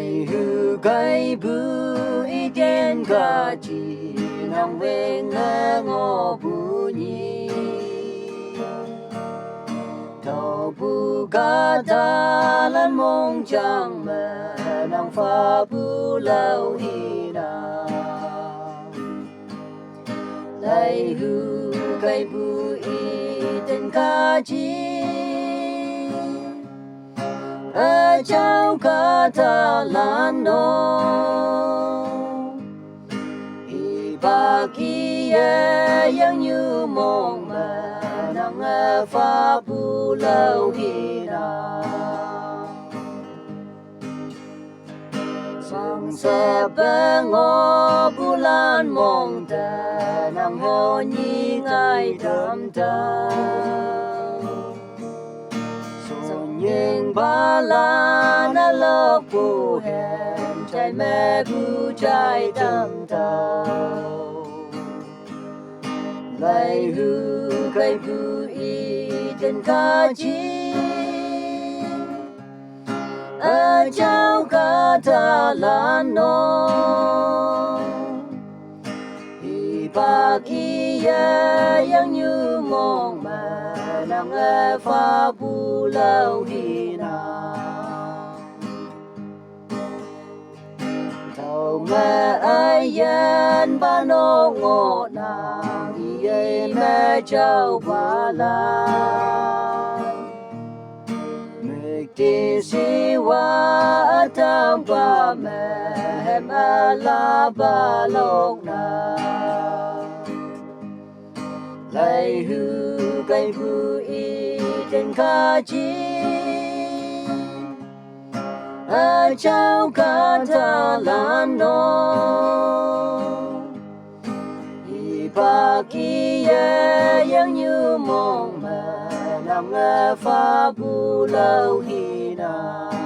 lại hư cái bự ý đen cả chỉ nang về ngơ ngô bù nhì thầu bù cả ta lan mong chẳng mà nang pha bù lâu hi na lại hư cái bù ý đen cả chỉ ở trong cả ta lan nô y ba kia yang như mong mà nang pha bu lâu hi na sang sẽ bên ngô bu lan mong ta nang ho nhi ngay đam ta nhưng ba la na lo bu hẹn trái mẹ bu trái đam tàu lại hư cây bu y trên cá chi ở trong cá ta lan nô y ba kia yang như mong mà nang pha bu lâu hi na thầu mẹ ai yên ba nô ngô nàng y mẹ cháu ba la mẹ ti si wa tam ba mẹ hem la ba lộc na lại hư cây bu y trên cá chi ở trong cả ta lan nô y ba kia yang như mong mà nang pha bu lâu hi na